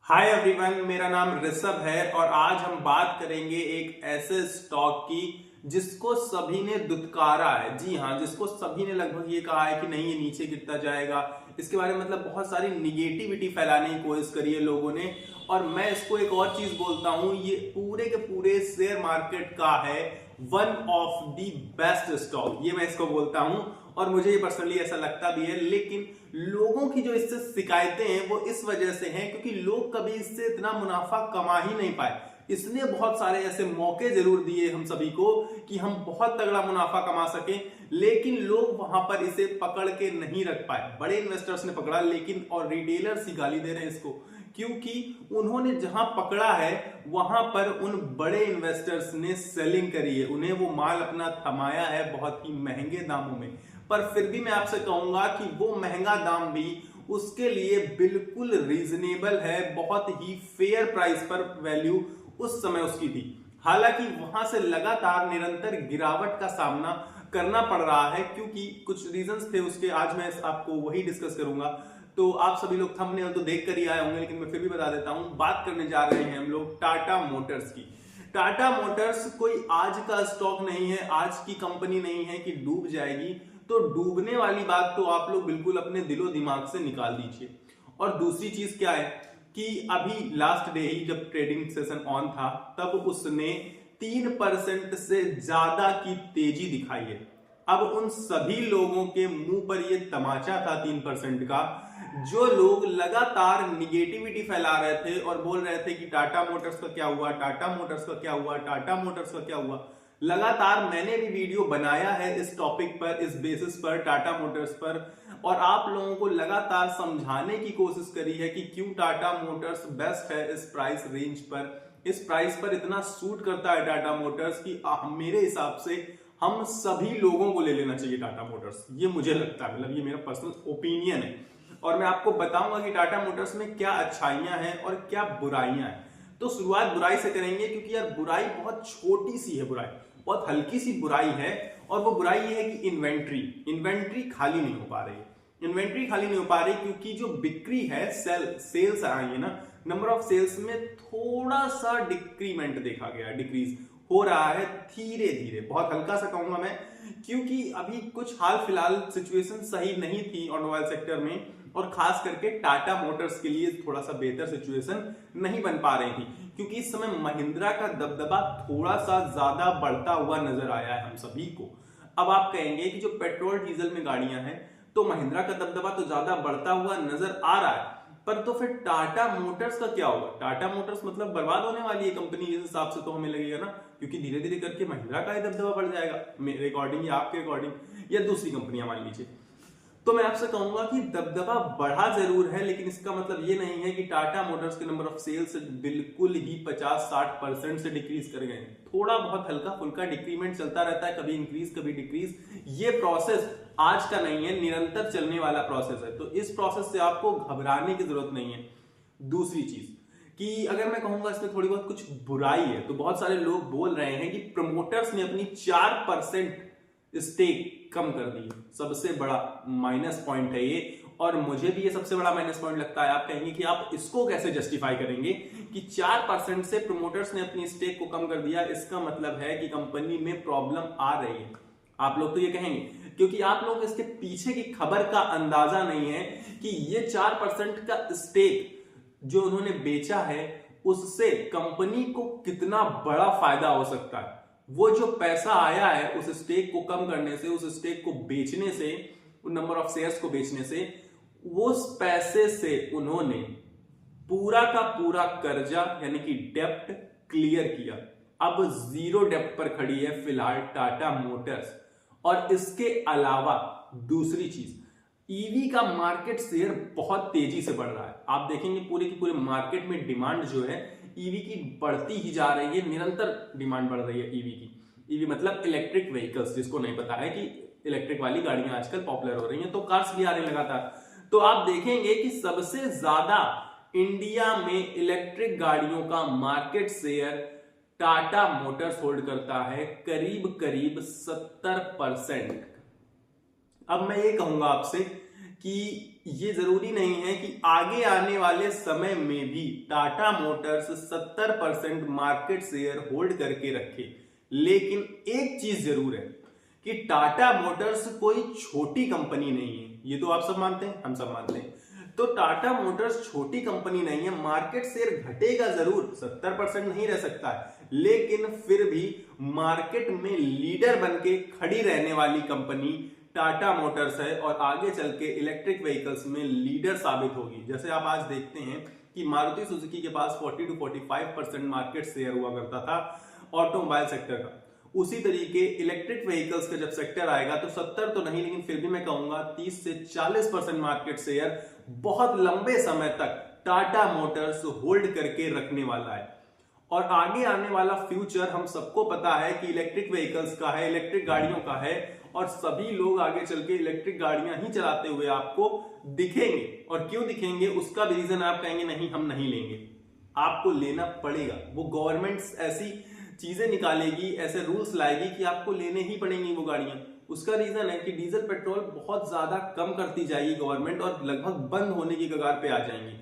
Hi everyone, मेरा नाम ऋषभ है और आज हम बात करेंगे एक ऐसे स्टॉक की जिसको सभी ने दुत्कारा है। जी हाँ, जिसको सभी ने लगभग ये कहा है कि नहीं, ये नीचे गिरता जाएगा। इसके बारे में मतलब बहुत सारी निगेटिविटी फैलाने की कोशिश करी है लोगों ने। और मैं इसको एक और चीज बोलता हूं, ये पूरे के पूरे शेयर मार्केट का है one of the best stock, ये मैं इसको बोलता हूं। और मुझे ये पर्सनली ऐसा लगता भी है, लेकिन लोगों की जो इससे शिकायतें हैं वो इस वजह से हैं क्योंकि लोग कभी इससे इतना मुनाफा कमा ही नहीं पाए। इसने बहुत सारे ऐसे मौके जरूर दिए हम सभी को कि हम बहुत तगड़ा मुनाफा कमा सकें, लेकिन लोग वहां पर इसे पकड़ के नहीं रख पाए। बड़े इन्वेस्टर्स ने पकड़ा, लेकिन और रिटेलर्स ही गाली दे रहे हैं इसको, क्योंकि उन्होंने जहां पकड़ा है वहां पर उन बड़े इन्वेस्टर्स ने सेलिंग करी है, उन्हें वो माल अपना थमाया है बहुत ही महंगे दामों में। पर फिर भी मैं आपसे कहूंगा कि वो महंगा दाम भी उसके लिए बिल्कुल रीजनेबल है, बहुत ही फेयर प्राइस पर वैल्यू उस समय उसकी थी। हालांकि वहां से लगातार निरंतर गिरावट का सामना करना पड़ रहा है क्योंकि कुछ रीजंस थे उसके, आज मैं आपको वही डिस्कस करूंगा। तो आप सभी लोग थंबनेल तो देख कर ही आए होंगे, लेकिन मैं फिर भी बता देता हूं। बात करने जा रहे हैं हम लोग टाटा मोटर्स की। टाटा मोटर्स कोई आज का स्टॉक नहीं है, आज की कंपनी नहीं है कि डूब जाएगी। तो डूबने वाली बात तो आप लोग बिल्कुल अपने दिलो दिमाग से निकाल दीजिए। और दूसरी चीज क्या है कि अभी लास्ट डे ही जब ट्रेडिंग सेशन ऑन था तब उसने 3% से ज्यादा की तेजी दिखाई है। अब उन सभी लोगों के मुंह पर यह तमाचा था 3% का, जो लोग लगातार निगेटिविटी फैला रहे थे और बोल रहे थे कि टाटा मोटर्स का क्या हुआ, टाटा मोटर्स का क्या हुआ, टाटा मोटर्स का क्या हुआ। लगातार मैंने भी वीडियो बनाया है इस टॉपिक पर, इस बेसिस पर, टाटा मोटर्स पर, और आप लोगों को लगातार समझाने की कोशिश करी है कि क्यों टाटा मोटर्स बेस्ट है इस प्राइस रेंज पर। इस प्राइस पर इतना सूट करता है टाटा मोटर्स कि मेरे हिसाब से हम सभी लोगों को ले लेना चाहिए टाटा मोटर्स। ये मुझे लगता है, मतलब ये मेरा पर्सनल ओपिनियन है। और मैं आपको बताऊंगा कि टाटा मोटर्स में क्या अच्छाइयां हैं और क्या बुराइयां हैं। तो शुरुआत बुराई से करेंगे क्योंकि यार बुराई बहुत छोटी सी है, बुराई बहुत हल्की सी बुराई है। और वो बुराई ये है कि इन्वेंट्री खाली नहीं हो पा रही है। इन्वेंट्री खाली नहीं हो पा रही क्योंकि जो बिक्री है, सेल्स आई है ना, नंबर ऑफ सेल्स में थोड़ा सा डिक्रीमेंट देखा गया, डिक्रीज हो रहा है धीरे धीरे, बहुत हल्का सा कहूंगा मैं, क्योंकि अभी कुछ हाल फिलहाल सिचुएशन सही नहीं थी ऑटोमोबाइल सेक्टर में, और खास करके टाटा मोटर्स के लिए थोड़ा सा बेहतर सिचुएशन नहीं बन पा रही थी क्योंकि इस समय महिंद्रा का दबदबा थोड़ा सा ज्यादा बढ़ता हुआ नजर आया है हम सभी को। अब आप कहेंगे कि जो पेट्रोल डीजल में गाड़ियां हैं तो महिंद्रा का दबदबा तो ज्यादा बढ़ता हुआ नजर आ रहा है, पर तो फिर टाटा मोटर्स का क्या होगा? टाटा मोटर्स मतलब बर्बाद होने वाली है कंपनी, इस हिसाब से तो हमें लगेगा ना, क्योंकि धीरे धीरे करके महिंद्रा का ही दबदबा बढ़ जाएगा मेरे अकॉर्डिंग या आपके अकॉर्डिंग, या दूसरी कंपनियां मान लीजिए। तो मैं आपसे कहूंगा कि दबदबा बढ़ा जरूर है, लेकिन इसका मतलब ये नहीं है कि टाटा मोटर्स के नंबर ऑफ सेल्स बिल्कुल ही 50-60% से डिक्रीज कर गए। थोड़ा बहुत हल्का फुल्का डिक्रीमेंट चलता रहता है, कभी इंक्रीज कभी डिक्रीज। ये प्रोसेस आज का नहीं है, निरंतर चलने वाला प्रोसेस है, तो इस प्रोसेस से आपको घबराने की जरूरत नहीं है। दूसरी चीज कि अगर मैं कहूंगा इसमें थोड़ी बहुत कुछ बुराई है, तो बहुत सारे लोग बोल रहे हैं कि प्रमोटर्स ने अपनी 4% स्टेक कम कर दी। सबसे बड़ा माइनस पॉइंट है ये, और मुझे भी ये सबसे बड़ा माइनस पॉइंट लगता है। आप कहेंगे कि आप इसको कैसे जस्टिफाई करेंगे कि 4% से प्रमोटर्स ने अपनी स्टेक को कम कर दिया, इसका मतलब है कि कंपनी में प्रॉब्लम आ रही है। आप लोग तो ये कहेंगे क्योंकि आप लोग इसके पीछे की खबर का अंदाजा नहीं है कि ये 4% का स्टेक जो उन्होंने बेचा है उससे कंपनी को कितना बड़ा फायदा हो सकता है। वो जो पैसा आया है उस स्टेक को कम करने से, उस स्टेक को बेचने से, नंबर ऑफ शेयर्स को बेचने से, उस पैसे से उन्होंने पूरा का पूरा कर्जा यानी कि डेप्ट क्लियर किया। अब जीरो डेप्ट पर खड़ी है फिलहाल टाटा मोटर्स। और इसके अलावा दूसरी चीज, ईवी का मार्केट शेयर बहुत तेजी से बढ़ रहा है। आप देखेंगे पूरे की पूरे मार्केट में डिमांड जो है ईवी की बढ़ती ही जा रही है, निरंतर डिमांड बढ़ रही है ईवी की। ईवी मतलब इलेक्ट्रिक व्हीकल्स, जिसको नहीं पता है कि इलेक्ट्रिक वाली गाड़ियां आजकल पॉपुलर हो रही हैं, तो कार्स भी आ रही लगातार। तो आप देखेंगे कि सबसे ज्यादा इंडिया में इलेक्ट्रिक गाड़ियों का market share Tata Motors hold करता है, करीब करीब 70%। अब मैं ये कहूंगा आपसे कि ये जरूरी नहीं है कि आगे आने वाले समय में भी Tata Motors 70% market share hold करके रखे, लेकिन एक चीज जरूर है कि टाटा मोटर्स कोई छोटी कंपनी नहीं है। ये तो आप सब मानते हैं, हम सब मानते हैं। तो टाटा मोटर्स छोटी कंपनी नहीं है। मार्केट शेयर घटेगा जरूर, 70% नहीं रह सकता है, लेकिन फिर भी मार्केट में लीडर बन के खड़ी रहने वाली कंपनी टाटा मोटर्स है और आगे चल के इलेक्ट्रिक व्हीकल्स में लीडर साबित होगी। जैसे आप आज देखते हैं कि मारुति सुजुकी के पास 40 to 45% मार्केट शेयर हुआ करता था ऑटोमोबाइल सेक्टर का। उसी तरीके इलेक्ट्रिक व्हीकल्स का जब सेक्टर आएगा तो 70 तो नहीं, लेकिन फिर भी मैं कहूंगा 30 से 40% मार्केट शेयर बहुत लंबे समय तक टाटा मोटर्स होल्ड करके रखने वाला है। और आगे आने वाला फ्यूचर हम सबको पता है कि इलेक्ट्रिक व्हीकल्स का है, इलेक्ट्रिक गाड़ियों का है, और सभी लोग आगे चल के इलेक्ट्रिक गाड़ियां ही चलाते हुए आपको दिखेंगे। और क्यों दिखेंगे उसका भी रीजन आप कहेंगे नहीं हम नहीं लेंगे, आपको लेना पड़ेगा। वो गवर्नमेंट ऐसी चीजें निकालेगी, ऐसे रूल्स लाएगी कि आपको लेने ही पड़ेंगी वो गाड़ियां। उसका रीजन है कि डीजल पेट्रोल बहुत ज्यादा कम करती जाएगी गवर्नमेंट और लगभग बंद होने की कगार पे आ जाएंगी।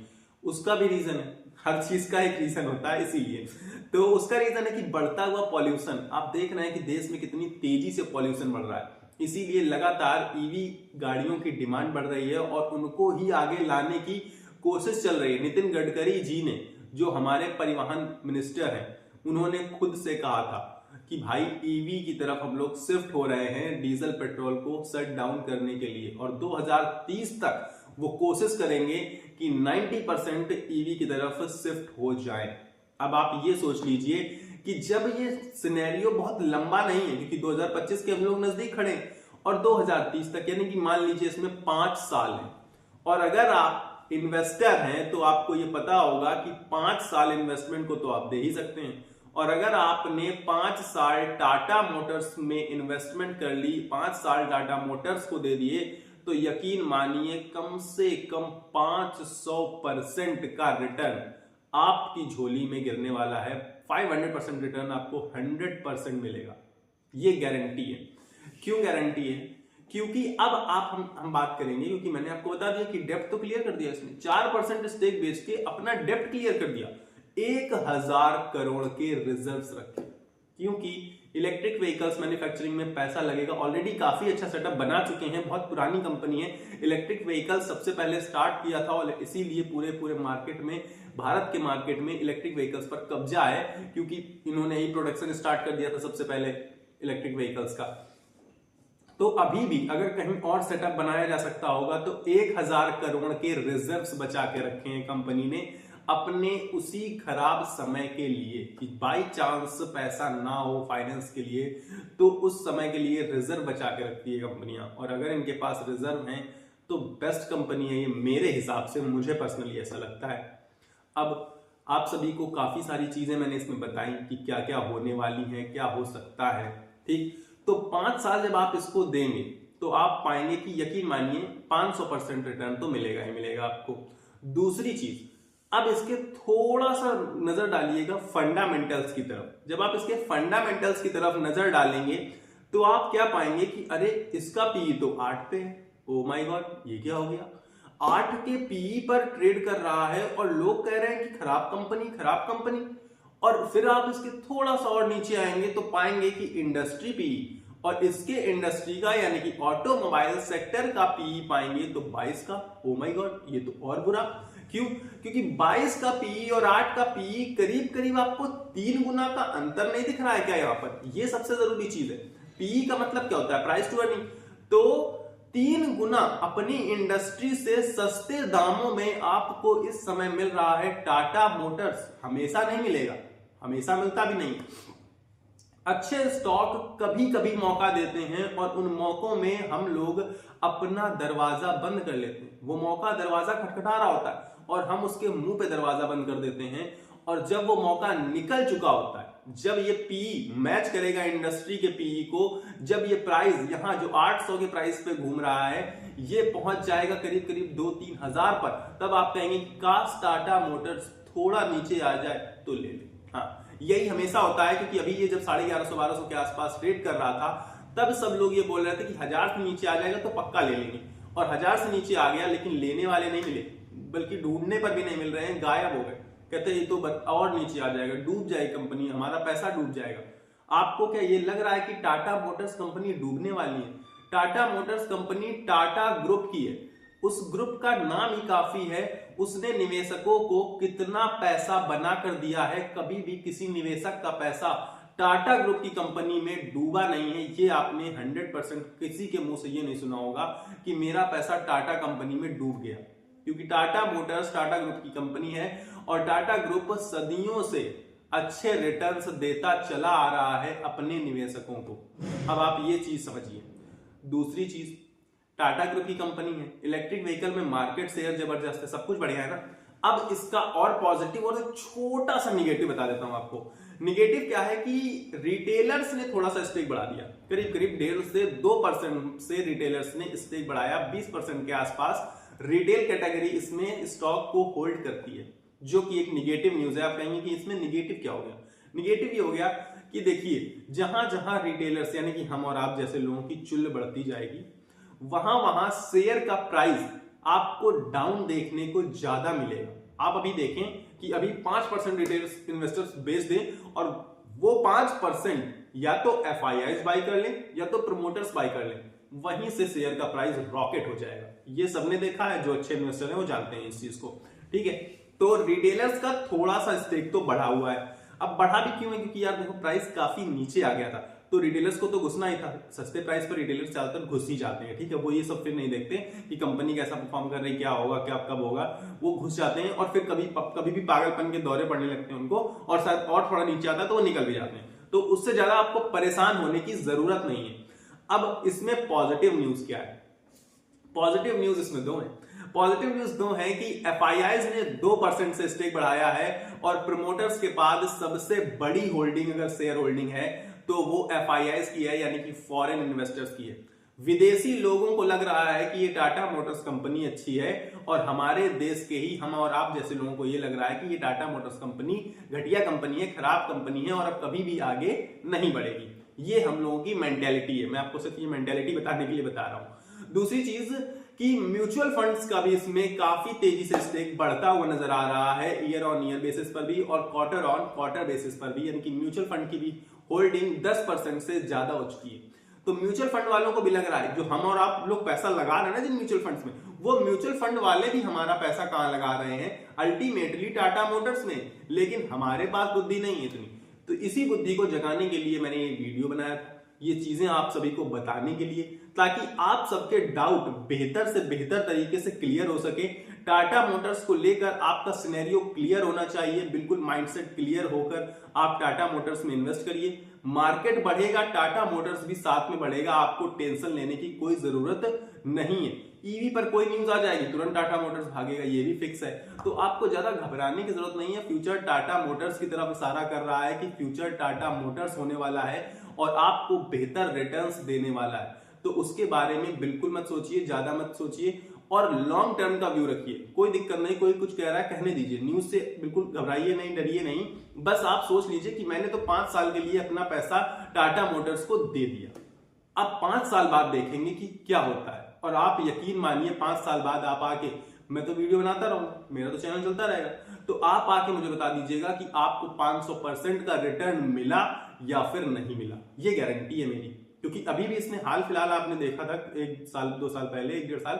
उसका भी रीजन है, हर चीज का एक रीजन होता है, इसीलिए तो उसका रीजन है कि बढ़ता हुआ पॉल्यूशन। आप देख रहे हैं कि देश में कितनी तेजी से पॉल्यूशन बढ़ रहा है, इसीलिए लगातार ईवी गाड़ियों की डिमांड बढ़ रही है और उनको ही आगे लाने की कोशिश चल रही है। नितिन गडकरी जी ने, जो हमारे परिवहन मिनिस्टर हैं, उन्होंने खुद से कहा था कि भाई ईवी की तरफ हम लोग शिफ्ट हो रहे हैं डीजल पेट्रोल को शट डाउन करने के लिए, और 2030 तक वो कोशिश करेंगे कि 90% ईवी की तरफ शिफ्ट हो जाए। अब आप ये सोच लीजिए कि जब ये सिनेरियो बहुत लंबा नहीं है, क्योंकि 2025 के हम लोग नजदीक खड़े और 2030 तक, यानी कि मान लीजिए इसमें 5 साल है, और अगर आप इन्वेस्टर हैं तो आपको ये पता होगा कि 5 साल इन्वेस्टमेंट को तो आप दे ही सकते हैं। और अगर आपने 5 साल टाटा मोटर्स में इन्वेस्टमेंट कर ली, 5 साल टाटा मोटर्स को दे दिए, तो यकीन मानिए कम से कम 500% का रिटर्न आपकी झोली में गिरने वाला है। 500% रिटर्न आपको 100% मिलेगा, ये गारंटी है। क्यों गारंटी है? क्योंकि अब आप हम बात करेंगे, क्योंकि मैंने आपको बता दिया कि डेप्ट तो क्लियर कर दिया इसने, 4% स्टेक बेच के अपना डेप्ट क्लियर कर दिया, 1000 करोड़ के रिजर्व्स रखे। क्योंकि इलेक्ट्रिक व्हीकल्स मैन्युफैक्चरिंग में पैसा लगेगा, ऑलरेडी काफी अच्छा सेटअप बना चुके हैं, बहुत पुरानी कंपनी है। इलेक्ट्रिक व्हीकल्स सबसे पहले स्टार्ट किया था और इसीलिए पूरे मार्केट में, भारत के मार्केट में इलेक्ट्रिक व्हीकल्स पर कब्जा है, क्योंकि इन्होंने ही प्रोडक्शन स्टार्ट कर दिया था सबसे पहले इलेक्ट्रिक व्हीकल्स का। तो अभी भी अगर कहीं और सेटअप बनाया जा सकता होगा तो 1000 करोड़ के रिजर्व्स बचा के रखे हैं कंपनी ने अपने उसी खराब समय के लिए, कि बाई चांस पैसा ना हो फाइनेंस के लिए तो उस समय के लिए रिजर्व बचा के रखती है कंपनियां। और अगर इनके पास रिजर्व हैं तो बेस्ट कंपनी है ये, मेरे हिसाब से, मुझे पर्सनली ऐसा लगता है। अब आप सभी को काफी सारी चीजें मैंने इसमें बताई कि क्या क्या होने वाली हैं, क्या हो सकता है, ठीक। तो 5 साल जब आप इसको देंगे तो आप पाएंगे कि यकीन मानिए 500% रिटर्न तो मिलेगा ही मिलेगा आपको। दूसरी चीज, अब इसके थोड़ा सा नजर डालिएगा फंडामेंटल्स की तरफ। जब आप इसके फंडामेंटल्स की तरफ नजर डालेंगे तो आप क्या पाएंगे कि अरे इसका पीई तो 8 पे है, ओ माय गॉड ये क्या हो गया, 8 के पीई पर ट्रेड कर रहा है और लोग कह रहे हैं कि खराब कंपनी। और फिर आप इसके थोड़ा सा और नीचे आएंगे तो पाएंगे कि इंडस्ट्री पीई, और इसके इंडस्ट्री का यानी कि ऑटोमोबाइल सेक्टर का पीई पाएंगे तो 22 का, ओ माय गॉड ये तो और बुरा। क्यों? क्योंकि 22 का पीई और 8 का पीई करीब करीब आपको 3 गुना का अंतर नहीं दिख रहा है क्या यहाँ पर? ये सबसे जरूरी चीज है। पीई का मतलब क्या होता है? Price to earning. तो 3 गुना अपनी इंडस्ट्री से सस्ते दामों में आपको इस समय मिल रहा है टाटा मोटर्स। हमेशा नहीं मिलेगा, हमेशा मिलता भी नहीं। अच्छे स्टॉक कभी कभी मौका देते हैं और उन मौकों में हम लोग अपना दरवाजा बंद कर लेते हैं। वो मौका दरवाजा खटखटा रहा होता है और हम उसके मुंह पे दरवाजा बंद कर देते हैं, और जब वो मौका निकल चुका होता है, जब ये पीई मैच करेगा इंडस्ट्री के पीई को, जब ये प्राइस यहां जो 800 के प्राइस पे घूम रहा है ये पहुंच जाएगा करीब करीब 2-3 हजार पर, तब आप कहेंगे कि काश टाटा मोटर्स थोड़ा नीचे आ जाए तो ले ले। हाँ, यही हमेशा होता है, क्योंकि अभी ये जब 1150-1200 के आसपास ट्रेड कर रहा था तब सब लोग ये बोल रहे थे कि 1000 से नीचे आ जाएगा तो पक्का ले लेंगे, और 1000 से नीचे आ गया लेकिन लेने वाले नहीं मिले, बल्कि ढूंढने पर भी नहीं मिल रहे हैं, गायब हो गए। कहते हैं ये तो और नीचे आ जाएगा, डूब जाएगी कंपनी, हमारा पैसा डूब जाएगा। आपको क्या ये लग रहा है कि टाटा मोटर्स कंपनी डूबने वाली है? Tata Motors company Tata group की है, उस ग्रुप का नाम ही काफी है। उसने निवेशकों को कितना पैसा बना कर दिया है, कभी भी किसी निवेशक का पैसा टाटा ग्रुप की कंपनी में डूबा नहीं है। ये आपने 100% किसी के मुंह से ये नहीं सुना होगा कि मेरा पैसा टाटा कंपनी में डूब गया, क्योंकि टाटा मोटर्स टाटा ग्रुप की कंपनी है और टाटा ग्रुप सदियों से अच्छे रिटर्न्स देता चला आ रहा है अपने निवेशकों को। अब आप ये चीज समझिए। दूसरी चीज, टाटा ग्रुप की कंपनी है, इलेक्ट्रिक व्हीकल में मार्केट शेयर जबरदस्त है, सब कुछ बढ़िया है ना। अब इसका और पॉजिटिव और एक छोटा सा निगेटिव बता देता हूं आपको। निगेटिव क्या है कि रिटेलर्स ने थोड़ा सा स्टेक बढ़ा दिया, करीब करीब 1.5 से 2% से रिटेलर्स ने स्टेक बढ़ाया। 20% के आसपास रिटेल कैटेगरी इसमें स्टॉक को होल्ड करती है, जो कि एक निगेटिव न्यूज है। आप कहेंगे कि इसमें निगेटिव क्या हो गया? निगेटिव ये हो गया कि देखिए, जहां जहां रिटेलर्स यानी कि हम और आप जैसे लोगों की चुल बढ़ती जाएगी, वहां वहां शेयर का प्राइस आपको डाउन देखने को ज्यादा मिलेगा। आप अभी देखें कि अभी 5% रिटेल इन्वेस्टर्स बेच दें और वो 5% या तो FIIs बाई कर लें या तो प्रमोटर्स बाई कर लें, वहीं से शेयर का प्राइस रॉकेट हो जाएगा। ये सबने देखा है, जो अच्छे इन्वेस्टर हैं वो जानते हैं इस चीज को, ठीक है। तो रिटेलर्स का थोड़ा सा स्टेक तो बढ़ा हुआ है। अब बढ़ा भी क्यों है? क्योंकि यार देखो, प्राइस काफी नीचे आ गया था, तो रिटेलर्स को तो घुसना ही था। सस्ते प्राइस पर रिटेलर्स ज्यादातर घुस ही जाते हैं, ठीक है। वो ये सब फिर नहीं देखते कि कंपनी कैसा परफॉर्म कर रही है, क्या होगा, क्या कब होगा, वो घुस जाते हैं और फिर कभी भी पागलपन के दौरे पड़ने लगते हैं उनको, और शायद और थोड़ा नीचे आता है तो वो निकल भी जाते हैं। तो उससे ज्यादा आपको परेशान होने की जरूरत नहीं है। अब इसमें पॉजिटिव न्यूज क्या है? पॉजिटिव न्यूज इसमें दो है। पॉजिटिव न्यूज दो है कि FIIs ने 2% से स्टेक बढ़ाया है और प्रमोटर्स के बाद सबसे बड़ी होल्डिंग अगर शेयर होल्डिंग है तो वो FIIs की है, यानी कि फॉरेन इन्वेस्टर्स की है। विदेशी लोगों को लग रहा है कि ये टाटा मोटर्स कंपनी अच्छी है, और हमारे देश के ही हम और आप जैसे लोगों को ये लग रहा है कि ये टाटा मोटर्स कंपनी घटिया कंपनी है, खराब कंपनी है और अब कभी भी आगे नहीं बढ़ेगी। ये हम लोगों की मेंटेलिटी है। मैं आपको सिर्फ ये मेंटेलिटी बताने के लिए बता रहा हूं। दूसरी चीज कि म्यूचुअल फंड्स का भी इसमें काफी तेजी से स्टेक बढ़ता हुआ नजर आ रहा है, ईयर ऑन ईयर बेसिस पर भी और क्वार्टर ऑन क्वार्टर बेसिस पर भी, यानी कि म्यूचुअल फंड की भी होल्डिंग 10% से ज्यादा हो चुकी है। तो म्यूचुअल फंड वालों को भी लग रहा है, जो हम और आप लोग पैसा लगा रहे हैं ना जिन म्यूचुअल फंड्स में, वो म्यूचुअल फंड वाले भी हमारा पैसा कहां लगा रहे हैं? अल्टीमेटली टाटा मोटर्स में। लेकिन हमारे पास बुद्धि नहीं है इतनी, तो इसी बुद्धि को जगाने के लिए मैंने ये वीडियो बनाया था, ये चीजें आप सभी को बताने के लिए, ताकि आप सबके डाउट बेहतर से बेहतर तरीके से क्लियर हो सके। टाटा मोटर्स को लेकर आपका सिनेरियो क्लियर होना चाहिए, बिल्कुल माइंडसेट क्लियर होकर आप टाटा मोटर्स में इन्वेस्ट करिए। मार्केट बढ़ेगा, टाटा मोटर्स भी साथ में बढ़ेगा, आपको टेंशन लेने की कोई जरूरत नहीं है। ईवी पर कोई न्यूज आ जाएगी, तुरंत टाटा मोटर्स भागेगा, ये भी फिक्स है। तो आपको ज्यादा घबराने की जरूरत नहीं है। फ्यूचर टाटा मोटर्स की तरफ इशारा कर रहा है कि फ्यूचर टाटा मोटर्स होने वाला है और आपको बेहतर रिटर्न्स देने वाला है। तो उसके बारे में बिल्कुल मत सोचिए, ज्यादा मत सोचिए और लॉन्ग टर्म का व्यू रखिए। कोई दिक्कत नहीं, कोई कुछ कह रहा है कहने दीजिए, न्यूज से बिल्कुल घबराइए नहीं, डरिए नहीं। बस आप सोच लीजिए कि मैंने तो 5 साल के लिए अपना पैसा टाटा मोटर्स को दे दिया, अब 5 साल बाद देखेंगे कि क्या होता है। और आप यकीन मानिए 5 साल बाद आप आके, मैं तो वीडियो बनाता रहूंगा, मेरा तो चैनल चलता रहेगा, तो आप आके मुझे बता दीजिएगा कि आपको 500% का रिटर्न मिला या फिर नहीं मिला। ये गारंटी है मेरी, क्योंकि अभी भी इसने हाल फिलहाल आपने देखा था 1 साल 2 साल पहले, 1 डेढ़ साल,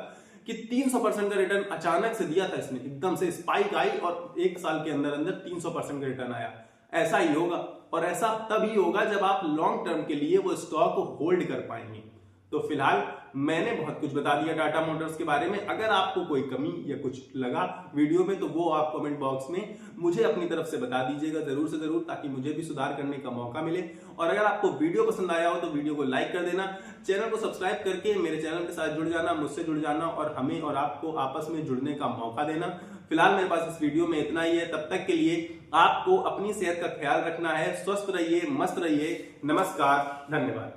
कि 300% का रिटर्न अचानक से दिया था इसने, एकदम से स्पाइक आई और 1 साल के अंदर अंदर 300% का रिटर्न आया। ऐसा ही होगा, और ऐसा तभी होगा जब आप लॉन्ग टर्म के लिए वो स्टॉक को होल्ड कर पाएंगे। तो फिलहाल मैंने बहुत कुछ बता दिया टाटा मोटर्स के बारे में। अगर आपको कोई कमी या कुछ लगा वीडियो में तो वो आप कमेंट बॉक्स में मुझे अपनी तरफ से बता दीजिएगा जरूर से जरूर, ताकि मुझे भी सुधार करने का मौका मिले। और अगर आपको वीडियो पसंद आया हो तो वीडियो को लाइक कर देना, चैनल को सब्सक्राइब करके मेरे चैनल के साथ जुड़ जाना, मुझसे जुड़ जाना और हमें और आपको आपस में जुड़ने का मौका देना। फिलहाल मेरे पास इस वीडियो में इतना ही है। तब तक के लिए आपको अपनी सेहत का ख्याल रखना है। स्वस्थ रहिए, मस्त रहिए। नमस्कार, धन्यवाद।